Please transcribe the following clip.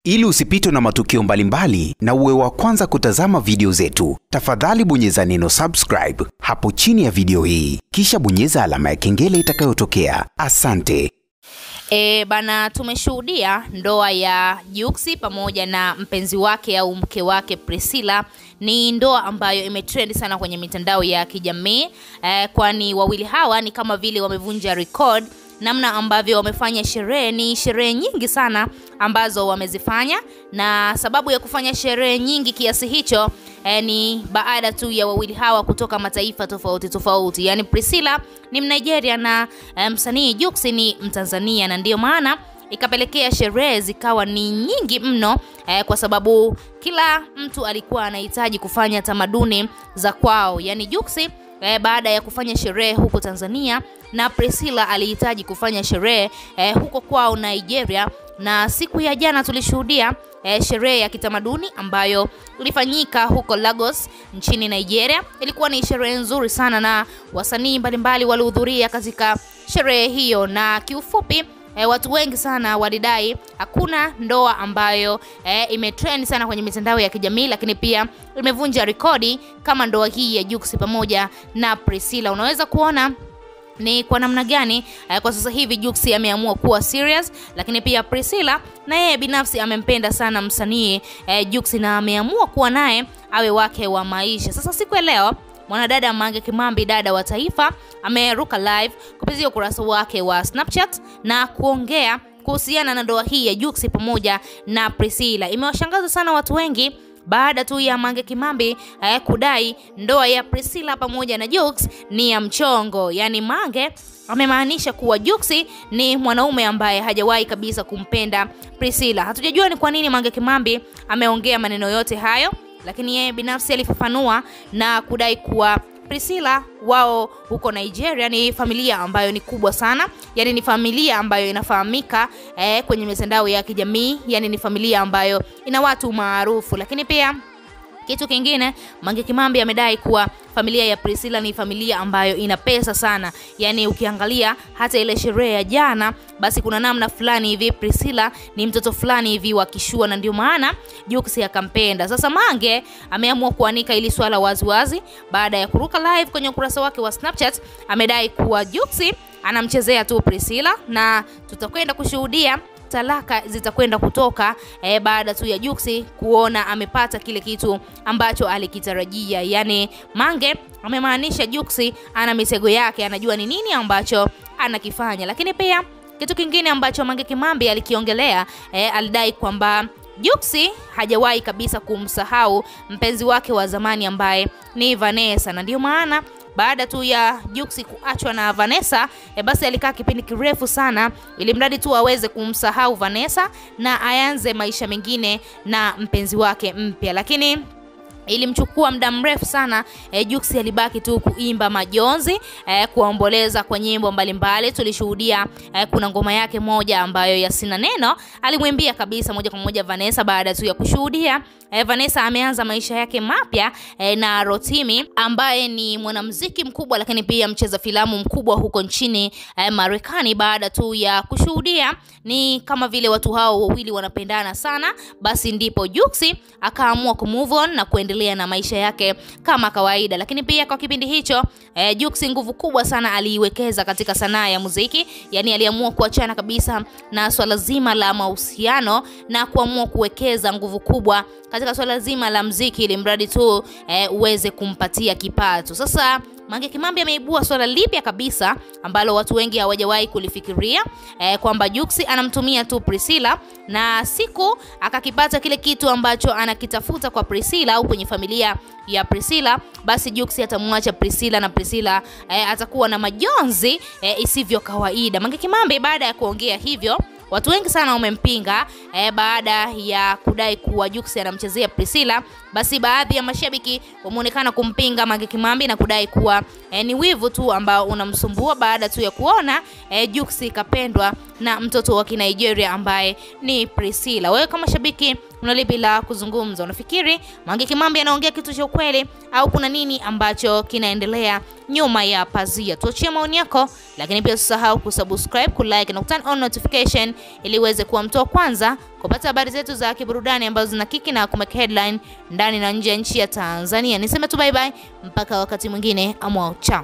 Ili usipitwe na matukio mbalimbali na uwe wa kwanza kutazama video zetu, tafadhali bonyeza neno subscribe hapo chini ya video hii, kisha bonyeza alama ya kengele itakayotokea. Asante. Bana, tumeshuhudia ndoa ya Jux pamoja na mpenzi wake au mke wake Priscilla. Ni ndoa ambayo imetrend sana kwenye mitandao ya kijamii, kwani wawili hawa ni kama vile wamevunja record. Namna ambavyo wamefanya sherehe, ni sherehe nyingi sana ambazo wamezifanya, na sababu ya kufanya sherehe nyingi kiasi hicho ni baada tu ya wawili hawa kutoka mataifa tofauti tofauti. Yani Priscilla ni Mnigeria na msanii Jux ni Mtanzania, na ndio maana ikapelekea sherehe zikawa ni nyingi mno, kwa sababu kila mtu alikuwa anahitaji kufanya tamaduni za kwao. Yani Jux baada ya kufanya sherehe huko Tanzania, na Priscilla alihitaji kufanya sherehe huko kwao Nigeria. Na siku ya jana tulishuhudia sherehe ya kitamaduni ambayo ilifanyika huko Lagos nchini Nigeria. Ilikuwa ni sherehe nzuri sana na wasanii mbalimbali walihudhuria katika sherehe hiyo, na kiufupi watu wengi sana walidai hakuna ndoa ambayo imetrend sana kwenye mitandao ya kijamii, lakini pia imevunja rekodi kama ndoa hii ya Jux pamoja na Priscilla. Unaweza kuona ni kwa namna gani kwa sasa hivi Jux ameamua kuwa serious, lakini pia Priscilla na yeye binafsi amempenda sana msanii Jux na ameamua kuwa naye awe wake wa maisha. Sasa siku ya leo mwanadada Mange Kimambi, dada wa taifa, ameruka live kupitia ukurasa wake wa Snapchat na kuongea kuhusiana na ndoa hii ya Jux pamoja na Priscilla. Imewashangaza sana watu wengi baada tu ya Mange Kimambi kudai ndoa ya Priscilla pamoja na Jux ni ya mchongo. Yani Mange amemaanisha kuwa Jux ni mwanaume ambaye hajawahi kabisa kumpenda Priscilla. Hatujajua ni kwa nini Mange Kimambi ameongea maneno yote hayo, lakini yeye binafsi alifafanua na kudai kuwa Priscilla wao huko Nigeria ni familia ambayo ni kubwa sana. Yani ni familia ambayo inafahamika kwenye mitandao ya kijamii. Yani ni familia ambayo ina watu maarufu. Lakini pia kitu kingine, Mange Kimambi amedai kuwa familia ya Priscilla ni familia ambayo ina pesa sana. Yani ukiangalia hata ile sherehe ya jana, basi kuna namna fulani hivi Priscilla ni mtoto fulani hivi wa kishua, na ndio maana Jux akampenda. Sasa Mange ameamua kuanika ili swala wazi baada ya kuruka live kwenye ukurasa wake wa Snapchat. Amedai kuwa Jux anamchezea tu Priscilla, na tutakwenda kushuhudia talaka zitakwenda kutoka baada tu ya Jux kuona amepata kile kitu ambacho alikitarajia. Yani Mange amemaanisha Jux ana mitego yake, anajua ni nini ambacho anakifanya. Lakini pia kitu kingine ambacho Mange Kimambi alikiongelea, alidai kwamba Jux hajawahi kabisa kumsahau mpenzi wake wa zamani ambaye ni Vanessa, na ndio maana baada tu ya Jux kuachwa na Vanessa, basi alikaa kipindi kirefu sana ili mradi tu aweze kumsahau Vanessa na aanze maisha mengine na mpenzi wake mpya. Lakini ilimchukua muda mrefu sana. Jux alibaki tu kuimba majonzi, kuomboleza kwa nyimbo mbalimbali. Tulishuhudia kuna ngoma yake moja ambayo ya Sina Neno alimwimbia kabisa moja kwa moja Vanessa, baada tu ya kushuhudia Vanessa ameanza maisha yake mapya na Rotimi ambaye ni mwanamuziki mkubwa, lakini pia mcheza filamu mkubwa huko nchini Marekani. Baada tu ya kushuhudia ni kama vile watu hao wawili wanapendana sana, basi ndipo Jux akaamua kumove on na kuendelea na maisha yake kama kawaida. Lakini pia kwa kipindi hicho Jux nguvu kubwa sana aliiwekeza katika sanaa ya muziki. Yani aliamua kuachana kabisa na swala zima la mahusiano na kuamua kuwekeza nguvu kubwa katika swala zima la muziki, ili mradi tu uweze kumpatia kipato. Sasa Mange Kimambi ameibua swala lipya kabisa ambalo watu wengi hawajawahi kulifikiria, kwamba Jux anamtumia tu Priscilla, na siku akakipata kile kitu ambacho anakitafuta kwa Priscilla au kwenye familia ya Priscilla, basi Jux atamwacha Priscilla na Priscilla atakuwa na majonzi isivyo kawaida. Mange Kimambi baada ya kuongea hivyo, watu wengi sana wamempinga baada ya kudai kuwa Jux anamchezea Priscilla. Basi baadhi ya mashabiki wameonekana kumpinga Mange Kimambi na kudai kuwa ni wivu tu ambao unamsumbua baada tu ya kuona Jux kapendwa na mtoto wa Nigeria ambaye ni Priscilla. Wewe kama shabiki unalipi la kuzungumza? Unafikiri Mange Kimambi anaongea kitu cha ukweli au kuna nini ambacho kinaendelea nyuma ya pazia? Tuachie maoni yako, lakini pia usisahau kusubscribe, kulike na turn on notification ili uweze kuwa mtu wa kwanza kupata habari zetu za kiburudani ambazo zina kiki na kumake headline ndani na nje ya nchi ya Tanzania. Niseme tu bye bye mpaka wakati mwingine, amwao, ciao.